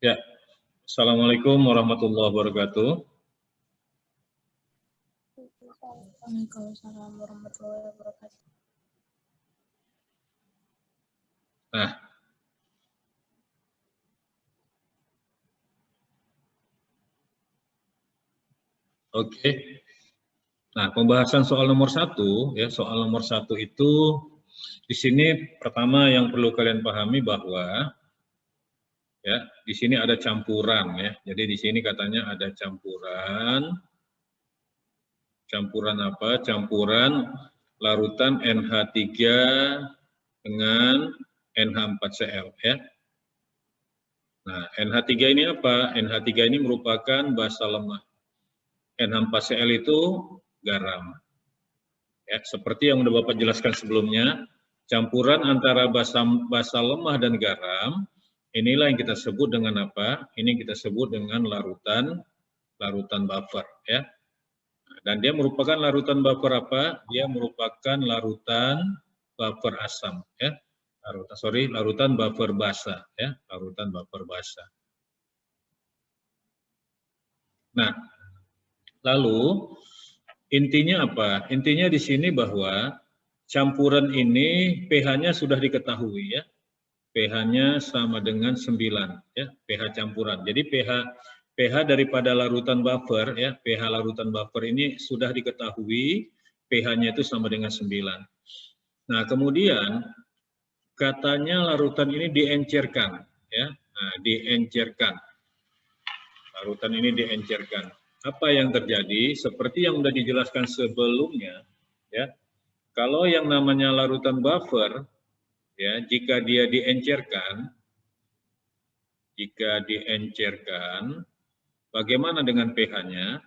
Ya, Assalamualaikum warahmatullahi wabarakatuh. Waalaikumsalam warahmatullahi wabarakatuh. Nah, oke. Nah, pembahasan soal nomor 1, ya, soal nomor 1 itu di sini pertama yang perlu kalian pahami bahwa ya, di sini ada campuran ya. Jadi di sini katanya ada campuran. Campuran apa? Campuran larutan NH3 dengan NH4Cl ya. Nah, NH3 ini apa? NH3 ini merupakan basa lemah. NH4Cl itu garam. Ya, seperti yang sudah Bapak jelaskan sebelumnya, campuran antara basa lemah dan garam, inilah yang kita sebut dengan apa? Ini kita sebut dengan larutan buffer ya. Dan dia merupakan larutan buffer apa? Dia merupakan larutan buffer asam ya. Larutan buffer basa ya, larutan buffer basa. Nah, lalu intinya apa? Intinya di sini bahwa campuran ini pH-nya sudah diketahui ya. pH-nya sama dengan 9 ya, pH campuran. Jadi pH daripada larutan buffer ya, pH larutan buffer ini sudah diketahui pH-nya itu sama dengan 9. Nah, kemudian katanya larutan ini diencerkan ya. Nah, diencerkan. Larutan ini diencerkan. Apa yang terjadi? Seperti yang sudah dijelaskan sebelumnya, ya. Kalau yang namanya larutan buffer, ya, jika diencerkan, bagaimana dengan pH-nya?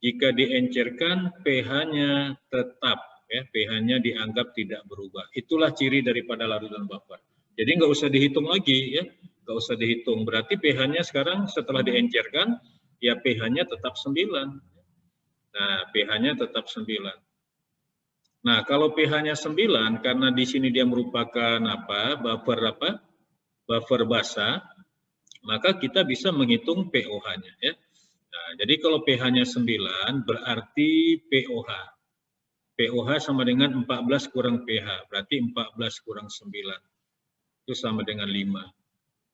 Jika diencerkan, pH-nya tetap, ya, pH-nya dianggap tidak berubah. Itulah ciri daripada larutan buffer. Jadi nggak usah dihitung lagi, ya, nggak usah dihitung. Berarti pH-nya sekarang setelah diencerkan, ya pH-nya tetap 9. Nah, pH-nya tetap 9. Nah, kalau pH-nya 9, karena di sini dia merupakan buffer basa, maka kita bisa menghitung pOH-nya ya. Nah, jadi kalau pH-nya 9 berarti pOH sama dengan 14 kurang pH, berarti 14 kurang 9. Itu sama dengan 5.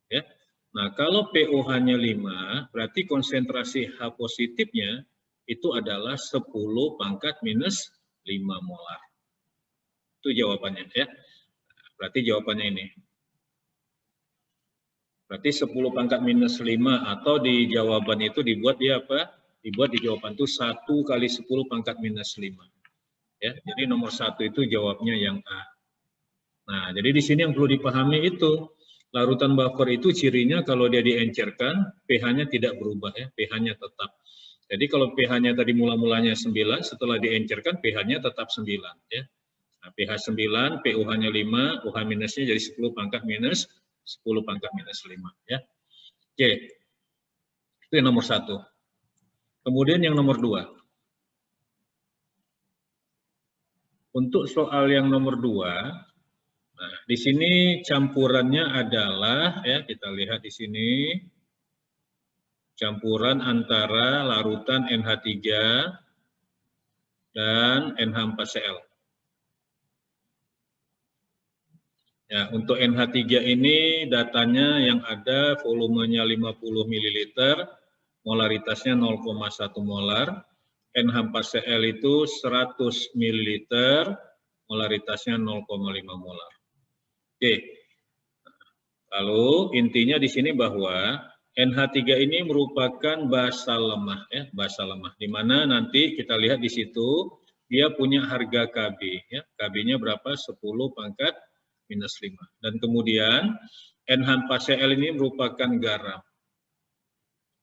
Ya. Nah, kalau pOH-nya 5, berarti konsentrasi H positifnya itu adalah 10 pangkat minus 5 molar. Itu jawabannya ya. Berarti jawabannya ini. Berarti 10 pangkat minus 5 atau di jawaban itu dibuat dia apa? Dibuat di jawaban itu 1 kali 10 pangkat minus 5. Ya, jadi nomor 1 itu jawabnya yang A. Nah, jadi di sini yang perlu dipahami itu larutan buffer itu cirinya kalau dia diencerkan pH-nya tidak berubah ya, pH-nya tetap. Jadi kalau pH-nya tadi mula-mulanya 9, setelah diencerkan pH-nya tetap 9 ya. Nah, pH 9, pOH-nya 5, OH minusnya jadi 10 pangkat minus 10 pangkat minus 5 ya. Oke. Itu yang nomor 1. Kemudian yang nomor 2. Untuk soal yang nomor 2, nah, di sini campurannya adalah ya, kita lihat di sini campuran antara larutan NH3 dan NH4Cl. Ya, untuk NH3 ini datanya yang ada volumenya 50 ml, molaritasnya 0,1 molar. NH4Cl itu 100 ml, molaritasnya 0,5 molar. Oke. Lalu intinya di sini bahwa NH3 ini merupakan basa lemah ya, basa lemah. Di mana nanti kita lihat di situ dia punya harga Kb ya. Kb-nya berapa? 10 pangkat minus 5. Dan kemudian NH4Cl ini merupakan garam.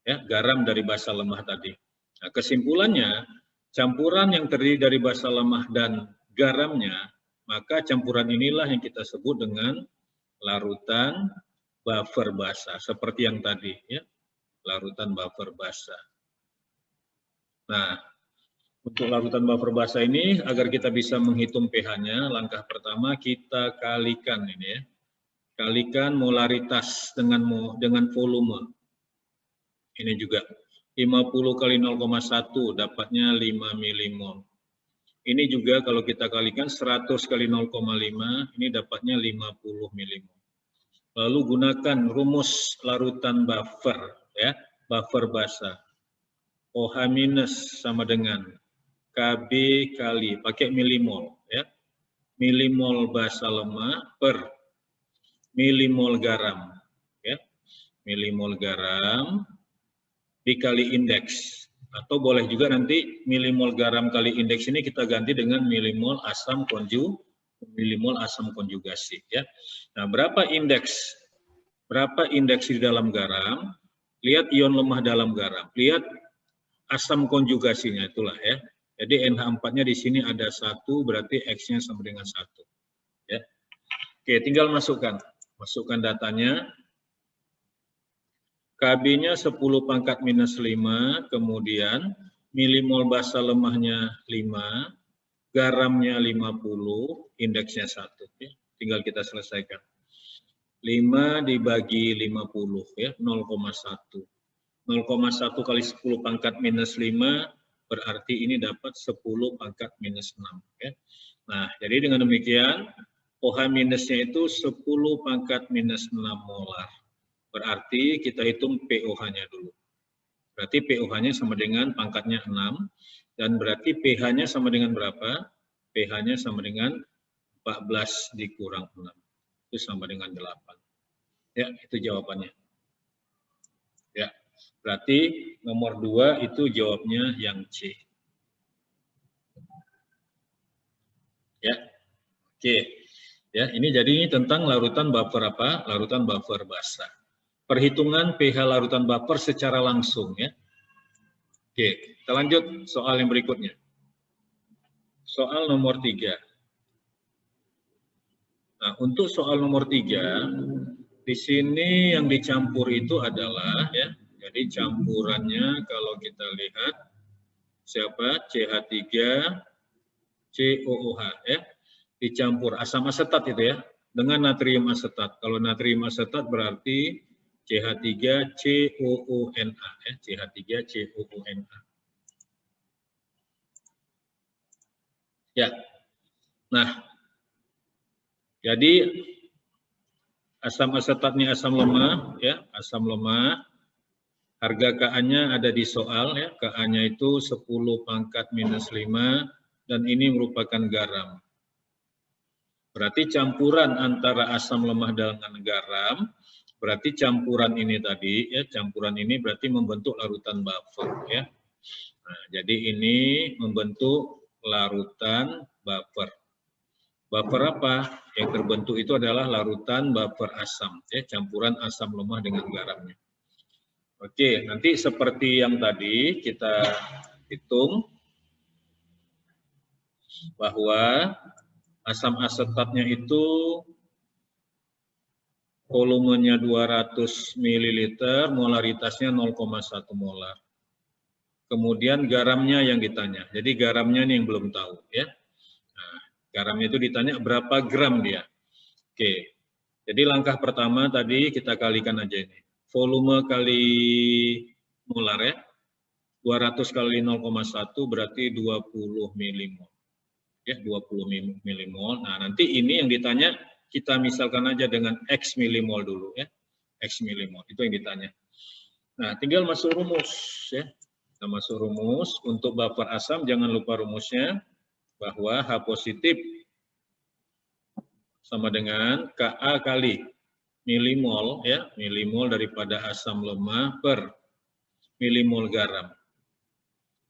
Ya, garam dari basa lemah tadi. Nah, kesimpulannya campuran yang terdiri dari basa lemah dan garamnya, maka campuran inilah yang kita sebut dengan larutan buffer basa, seperti yang tadi ya, larutan buffer basa. Nah, untuk larutan buffer basa ini agar kita bisa menghitung pH-nya, langkah pertama kita kalikan ini ya. Kalikan molaritas dengan volume. Ini juga 50 kali 0,1 dapatnya 5 milimol. Ini juga kalau kita kalikan 100 kali 0,5 ini dapatnya 50 milimol. Lalu gunakan rumus larutan buffer ya, buffer basa. OH minus sama dengan KB kali pakai milimol ya. Milimol basa lemah per milimol garam ya. Milimol garam dikali indeks, atau boleh juga nanti milimol garam kali indeks ini kita ganti dengan milimol asam konjugasi ya. Nah, berapa indeks di dalam garam? Lihat ion lemah dalam garam, lihat asam konjugasinya itulah ya. Jadi NH4-nya di sini ada 1, berarti X-nya sama dengan 1 ya. Oke, tinggal masukkan datanya. KB-nya 10 pangkat minus 5, kemudian milimol basa lemahnya 5, garamnya 50, indeksnya 1. Ya. Tinggal kita selesaikan. 5 dibagi 50, ya, 0,1. 0,1 kali 10 pangkat minus 5, berarti ini dapat 10 pangkat minus 6. Ya. Nah, jadi dengan demikian, OH minusnya itu 10 pangkat minus 6 molar. Berarti kita hitung pOH-nya dulu. Berarti pOH-nya sama dengan pangkatnya 6, dan berarti pH-nya sama dengan berapa? pH-nya sama dengan 14 dikurang 6. Itu sama dengan 8. Ya, itu jawabannya. Ya, berarti nomor 2 itu jawabnya yang C. Ya, oke. Ya, ini jadi tentang larutan buffer apa? Larutan buffer basa. Perhitungan pH larutan buffer secara langsung ya. Oke, kita lanjut soal yang berikutnya. Soal nomor 3. Nah, untuk soal nomor 3, di sini yang dicampur itu adalah ya. Jadi campurannya kalau kita lihat siapa? CH3 COOH ya. Dicampur asam asetat itu ya dengan natrium asetat. Kalau natrium asetat berarti CH3COONA ya, CH3COONA. Ya. Nah, jadi asam asetatnya asam lemah ya, asam lemah. Harga Ka-nya ada di soal ya, Ka-nya itu 10 pangkat minus 5 dan ini merupakan garam. Berarti campuran antara asam lemah dengan garam. Berarti campuran ini tadi ya, campuran ini berarti membentuk larutan buffer ya. Nah, jadi ini membentuk larutan buffer. Buffer apa? Yang terbentuk itu adalah larutan buffer asam ya, campuran asam lemah dengan garamnya. Oke, nanti seperti yang tadi kita hitung bahwa asam asetatnya itu volumenya 200 ml, molaritasnya 0,1 molar. Kemudian garamnya yang ditanya. Jadi garamnya ini yang belum tahu ya. Nah, garamnya itu ditanya berapa gram dia. Oke. Jadi langkah pertama tadi kita kalikan aja ini. Volume kali molar ya. 200 kali 0,1 berarti 20 milimol. Ya, 20 milimol. Nah, nanti ini yang ditanya kita misalkan aja dengan X milimol dulu ya. X milimol, itu yang ditanya. Nah, tinggal masuk rumus ya. Kita masuk rumus untuk buffer asam, jangan lupa rumusnya bahwa H positif sama dengan Ka kali milimol ya, milimol daripada asam lemah per milimol garam.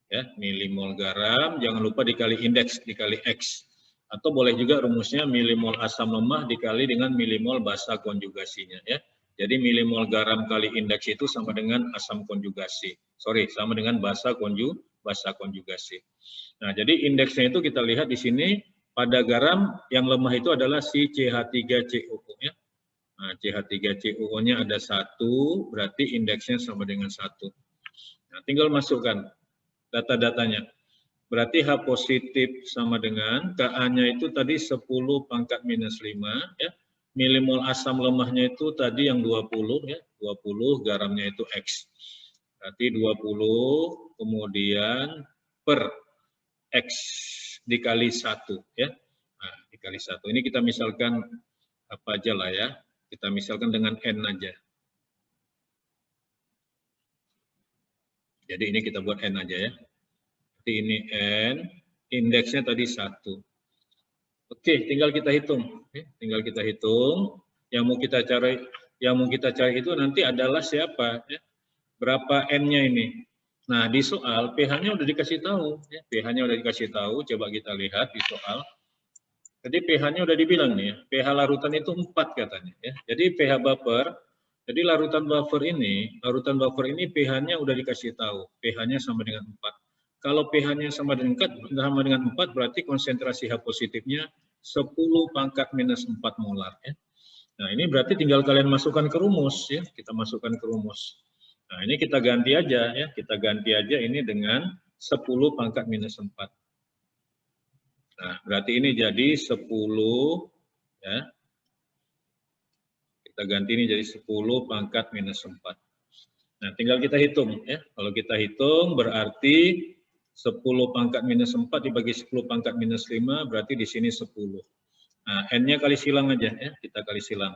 Ya, milimol garam jangan lupa dikali indeks, dikali X. Atau boleh juga rumusnya milimol asam lemah dikali dengan milimol basa konjugasinya ya. Jadi milimol garam kali indeks itu sama dengan asam konjugasi. Sorry, sama dengan basa konjugasi. Nah, jadi indeksnya itu kita lihat di sini pada garam yang lemah itu adalah si CH3COO ya. Nah, CH3COO-nya ada 1, berarti indeksnya sama dengan 1. Nah, tinggal masukkan data-datanya. Berarti H positif sama dengan Ka-nya itu tadi 10 pangkat minus 5 ya. Milimol asam lemahnya itu tadi yang 20 ya, 20, garamnya itu X. Berarti 20 kemudian per X dikali 1 ya. Nah, dikali 1. Ini kita misalkan apa aja lah ya. Kita misalkan dengan N aja. Jadi ini kita buat N aja ya. Jadi ini N, indeksnya tadi 1. Oke, tinggal kita hitung. Tinggal kita hitung. Yang mau kita cari itu nanti adalah siapa ya. Berapa N-nya ini. Nah, di soal pH-nya udah dikasih tahu. Ya. pH-nya udah dikasih tahu, coba kita lihat di soal. Jadi pH-nya udah dibilang nih, ya. pH larutan itu 4 katanya. Ya. Jadi pH buffer, jadi larutan buffer ini pH-nya udah dikasih tahu. pH-nya sama dengan 4. Kalau pH-nya sama dengan 4, berarti konsentrasi H positifnya 10 pangkat minus 4 molar. Ya. Nah, ini berarti tinggal kalian masukkan ke rumus. Ya. Kita masukkan ke rumus. Nah, ini kita ganti aja ya, kita ganti aja ini dengan 10 pangkat minus 4. Nah, berarti ini jadi 10 ya. Kita ganti ini jadi 10 pangkat minus 4. Nah, tinggal kita hitung ya. Kalau kita hitung berarti 10 pangkat minus 4 dibagi 10 pangkat minus 5 berarti di sini 10. Nah, N-nya kali silang aja ya, kita kali silang.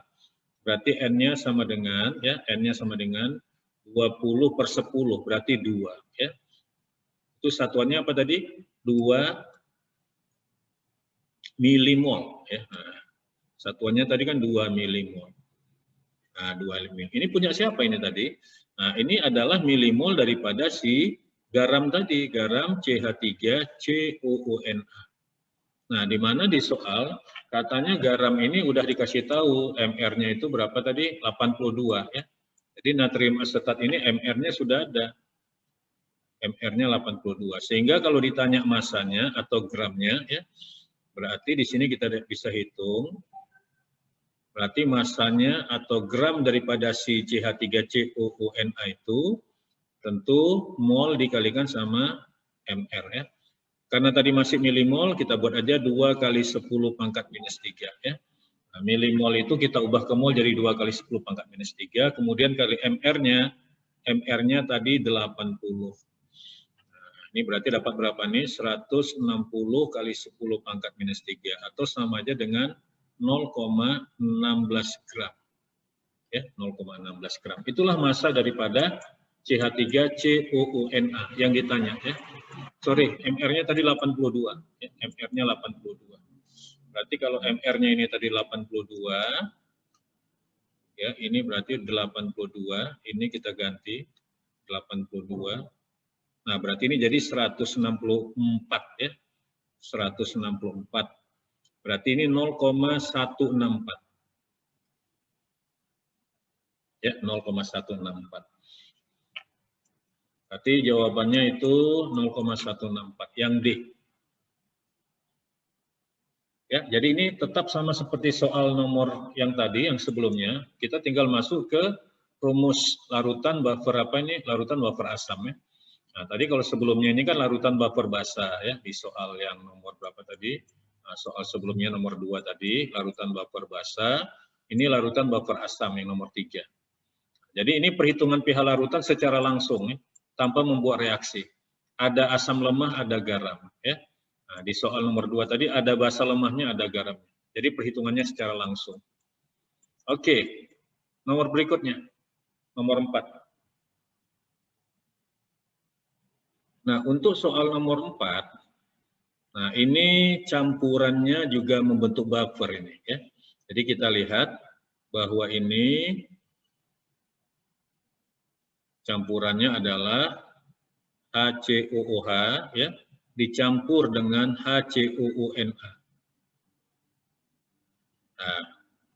Berarti N-nya sama dengan ya, N-nya sama dengan 20 per 10, berarti 2. Ya. Itu satuannya apa tadi? 2 milimol. Ya. Nah, satuannya tadi kan 2 milimol. Nah, 2 milimol. Ini punya siapa ini tadi? Nah, ini adalah milimol daripada si garam tadi, garam CH3COONA. Nah, di mana di soal katanya garam ini udah dikasih tahu MR-nya itu berapa tadi? 82 ya. Jadi natrium asetat ini MR-nya sudah ada. MR-nya 82. Sehingga kalau ditanya masanya atau gramnya ya, berarti di sini kita bisa hitung. Berarti masanya atau gram daripada si CH3COONA itu tentu mol dikalikan sama MR ya. Karena tadi masih milimol, kita buat aja 2 kali 10 pangkat minus 3 ya. Nah, milimol itu kita ubah ke mol jadi 2 kali 10 pangkat minus 3, kemudian kali MR-nya tadi 80. Nah, ini berarti dapat berapa nih? 160 kali 10 pangkat minus 3, atau sama aja dengan 0,16 gram. Ya, 0,16 gram. Itulah massa daripada CH3COONA yang ditanya ya. Sorry, MR-nya tadi 82. Ya, MR-nya 82. Berarti kalau MR-nya ini tadi 82, ya ini berarti 82, ini kita ganti 82. Nah, berarti ini jadi 164 ya. 164. Berarti ini 0,164. Ya, 0,164. Berarti jawabannya itu 0,164 yang D. Ya, jadi ini tetap sama seperti soal nomor yang tadi, yang sebelumnya. Kita tinggal masuk ke rumus larutan buffer apa ini? Larutan buffer asam ya. Nah, tadi kalau sebelumnya ini kan larutan buffer basa ya, di soal yang nomor berapa tadi? Nah, soal sebelumnya nomor 2 tadi, larutan buffer basa. Ini larutan buffer asam yang nomor 3. Jadi ini perhitungan pH larutan secara langsung ya, tanpa membuat reaksi. Ada asam lemah, ada garam ya. Nah, di soal nomor 2 tadi ada basa lemahnya, ada garamnya. Jadi perhitungannya secara langsung. Oke, nomor berikutnya, nomor 4. Nah, untuk soal nomor 4, nah ini campurannya juga membentuk buffer ini ya. Jadi kita lihat bahwa ini campurannya adalah HCOOH ya, dicampur dengan HCOONA. Nah,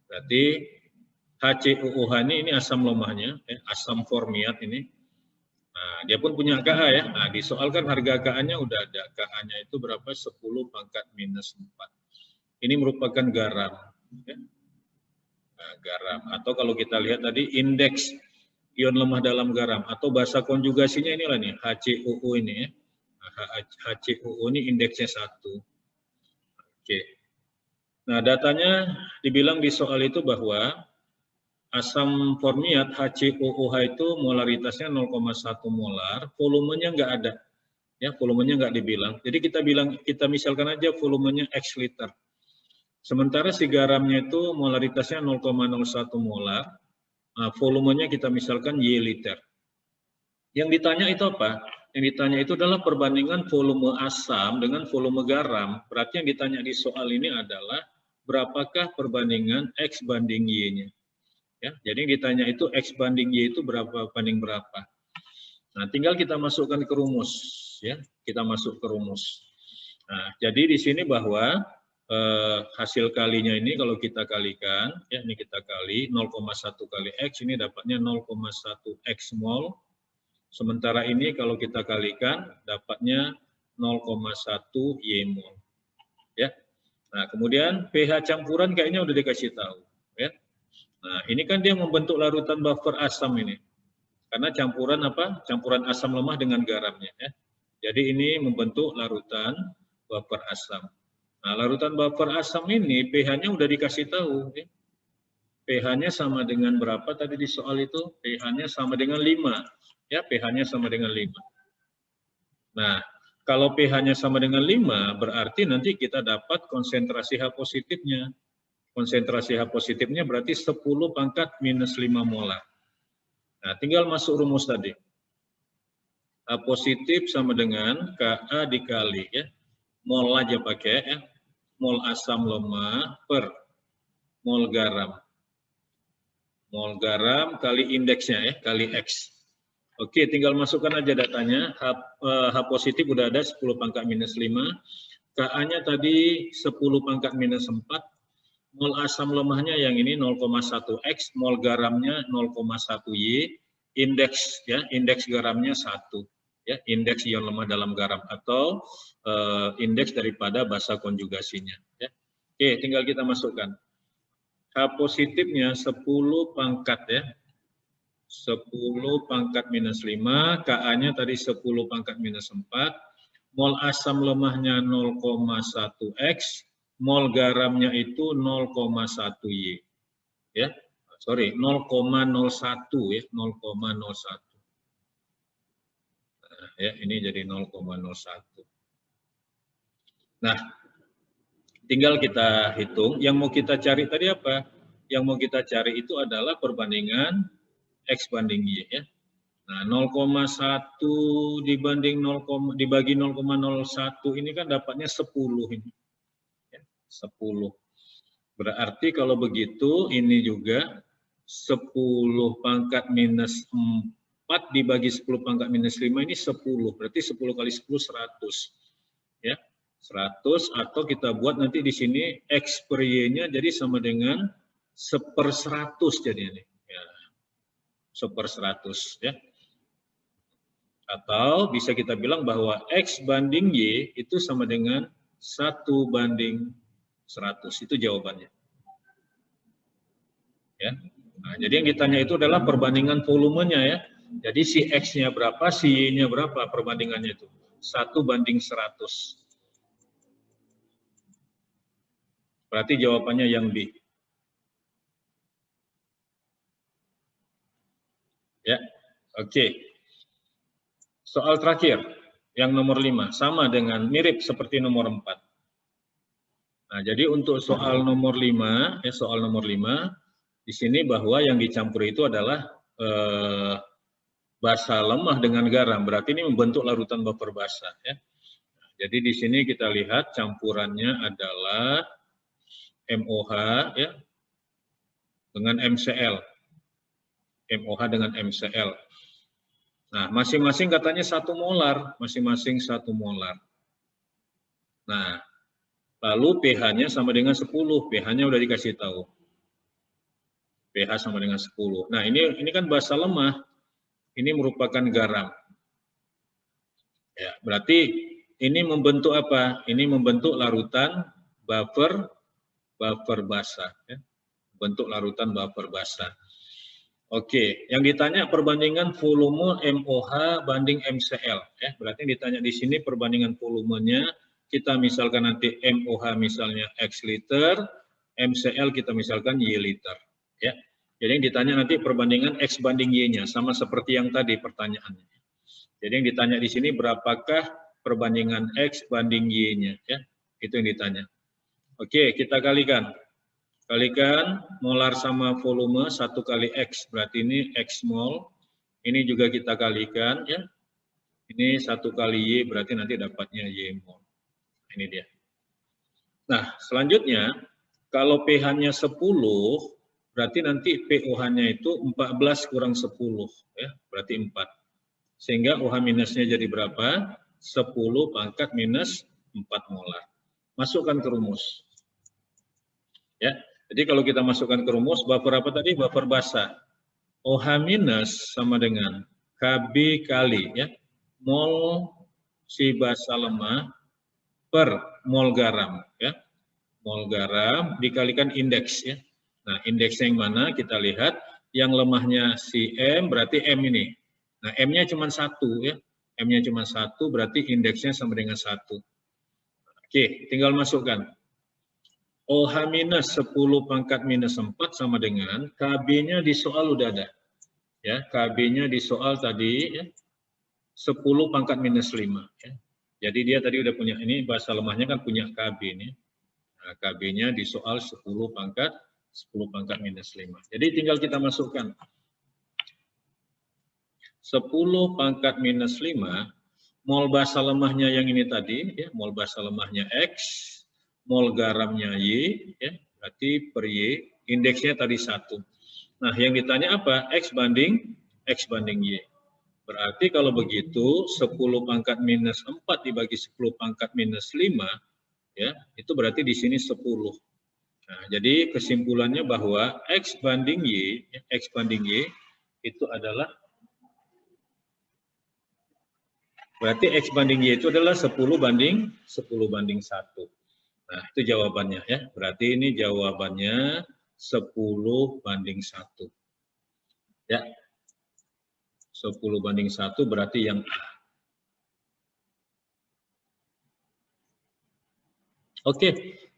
berarti HCOOH ini asam lemahnya, ya, asam formiat ini. Nah, dia pun punya KH ya. Nah, di soal kan harga KH-nya udah ada. KH-nya itu berapa? 10 pangkat minus 4. Ini merupakan garam. Ya. Nah, garam. Atau kalau kita lihat tadi indeks ion lemah dalam garam. Atau bahasa konjugasinya inilah nih, HCOO ini ya. HCOO ini indeksnya 1. Oke. Nah, datanya dibilang di soal itu bahwa asam formiat HCOOH itu molaritasnya 0,1 molar, volumenya nggak ada. Ya, volumenya nggak dibilang. Jadi kita misalkan aja volumenya X liter. Sementara si garamnya itu molaritasnya 0,01 molar, volumenya kita misalkan Y liter. Yang ditanya itu apa? Yang ditanya itu adalah perbandingan volume asam dengan volume garam. Berarti yang ditanya di soal ini adalah berapakah perbandingan X banding Y-nya. Ya, jadi yang ditanya itu X banding Y itu berapa banding berapa. Nah, tinggal kita masukkan ke rumus, ya. Kita masuk ke rumus. Nah, jadi di sini bahwa hasil kalinya ini kalau kita kalikan, ya ini kita kali 0,1 kali X, ini dapatnya 0,1 X mol. Sementara ini kalau kita kalikan, dapatnya 0,1 Y mol. Ya. Nah, kemudian pH campuran kayaknya udah dikasih tahu, ya. Nah, ini kan dia membentuk larutan buffer asam ini. Karena campuran apa? Campuran asam lemah dengan garamnya, ya. Jadi ini membentuk larutan buffer asam. Nah, larutan buffer asam ini pH-nya udah dikasih tahu, ya. pH-nya sama dengan berapa tadi di soal itu? pH-nya sama dengan 5. Ya, pH-nya sama dengan 5. Nah, kalau pH-nya sama dengan 5, berarti nanti kita dapat konsentrasi H positifnya. Konsentrasi H positifnya berarti 10 pangkat minus 5 molar. Nah, tinggal masuk rumus tadi. H positif sama dengan Ka dikali, ya. Mol aja pakai, ya. Mol asam lemah per mol garam. Mol garam kali indeksnya, ya, kali X. Oke, tinggal masukkan aja datanya. H positif udah ada 10 pangkat minus 5. Ka-nya tadi 10 pangkat minus 4. Mol asam lemahnya yang ini 0,1 X, mol garamnya 0,1 Y, indeks, ya, indeks garamnya 1. Ya, indeks ion lemah dalam garam atau indeks daripada basa konjugasinya, ya. Oke, tinggal kita masukkan. H positifnya 10 pangkat, ya. 10 pangkat minus 5, Ka-nya tadi 10 pangkat minus 4, mol asam lemahnya 0,1 X, mol garamnya itu 0,1 Y. Ya. Sorry, 0,01 ya, 0,01. Nah, ya, ini jadi 0,01. Nah, tinggal kita hitung. Yang mau kita cari tadi apa? Yang mau kita cari itu adalah perbandingan X banding Y, ya. Nah, 0,1 dibanding 0, dibagi 0,01 ini kan dapatnya 10 ini. Ya, 10. Berarti kalau begitu ini juga 10 pangkat minus 4 dibagi 10 pangkat minus 5 ini 10. Berarti 10 kali 10 100. Ya. 100 atau kita buat nanti di sini X per Y-nya jadi sama dengan 1/100 jadi ini. Ya. 1/100, ya. Atau bisa kita bilang bahwa X banding Y itu sama dengan 1/100. Itu jawabannya. Ya. Nah, jadi yang ditanya itu adalah perbandingan volumenya, ya. Jadi si X-nya berapa, si Y-nya berapa perbandingannya itu. 1/100. Berarti jawabannya yang B. Ya. Oke. Soal terakhir, yang nomor 5, sama dengan mirip seperti nomor 4. Nah, jadi untuk soal nomor 5, soal nomor 5, di sini bahwa yang dicampur itu adalah basa lemah dengan garam, berarti ini membentuk larutan buffer basa, ya. Jadi di sini kita lihat campurannya adalah MOH, ya, dengan MCl. MOH dengan MCl. Nah, masing-masing katanya 1 molar, masing-masing 1 molar. Nah, lalu pH-nya sama dengan 10, pH-nya udah dikasih tahu. pH sama dengan 10. Nah, ini kan basa lemah, ini merupakan garam. Ya, berarti ini membentuk apa? Ini membentuk larutan buffer basa, ya. Bentuk larutan buffer basa. Oke, yang ditanya perbandingan volume MOH banding MCl, ya. Berarti yang ditanya di sini perbandingan volumenya, kita misalkan nanti MOH misalnya X liter, MCl kita misalkan Y liter, ya. Jadi yang ditanya nanti perbandingan X banding Y-nya, sama seperti yang tadi pertanyaannya. Jadi yang ditanya di sini berapakah perbandingan X banding Y-nya, ya? Itu yang ditanya. Oke, kita kalikan. Kalikan molar sama volume 1 kali X, berarti ini X mol. Ini juga kita kalikan, ya. Ini 1 kali Y, berarti nanti dapatnya Y mol. Ini dia. Nah, selanjutnya, kalau pH-nya 10, berarti nanti pOH-nya itu 14 kurang 10, ya, berarti 4. Sehingga OH minusnya jadi berapa? 10 pangkat minus 4 molar. Masukkan ke rumus. Ya, jadi kalau kita masukkan ke rumus, buffer apa tadi? Buffer basah. OH minus sama dengan Kb kali, ya, mol si basa lemah per mol garam, ya. Mol garam dikalikan indeks, ya. Nah, indeksnya yang mana? Kita lihat yang lemahnya si M, berarti M ini. Nah, M-nya cuma 1, ya. M-nya cuma 1, berarti indeksnya sama dengan 1. Oke, tinggal masukkan. OH minus 10 pangkat minus 4 sama dengan KB-nya di soal udah ada. Ya, KB-nya di soal tadi, ya, 10 pangkat minus 5. Ya. Jadi dia tadi udah punya, ini bahasa lemahnya kan punya KB ini. Nah, KB-nya di soal 10 pangkat minus 5. Jadi tinggal kita masukkan. 10 pangkat minus 5, mol basa lemahnya yang ini tadi, ya, mol basa lemahnya X, mol garamnya Y, ya, berarti per Y, indeksnya tadi 1. Nah, yang ditanya apa? X banding Y. Berarti kalau begitu, 10 pangkat minus 4 dibagi 10 pangkat minus 5, ya, itu berarti di sini 10. Nah, jadi kesimpulannya bahwa X banding Y, X banding Y itu adalah, berarti X banding Y itu adalah 10 banding 1. Nah, itu jawabannya, ya. Berarti ini jawabannya 10 banding 1. Ya. 10 banding 1 berarti yang A. Oke,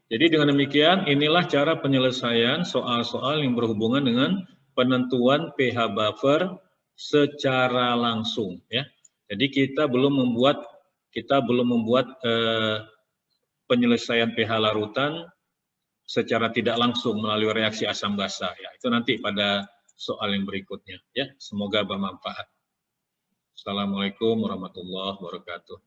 jadi dengan demikian inilah cara penyelesaian soal-soal yang berhubungan dengan penentuan pH buffer secara langsung, ya. Jadi kita belum membuat penyelesaian pH larutan secara tidak langsung melalui reaksi asam basa, ya. Itu nanti pada soal yang berikutnya, ya. Semoga bermanfaat. Assalamualaikum warahmatullahi wabarakatuh.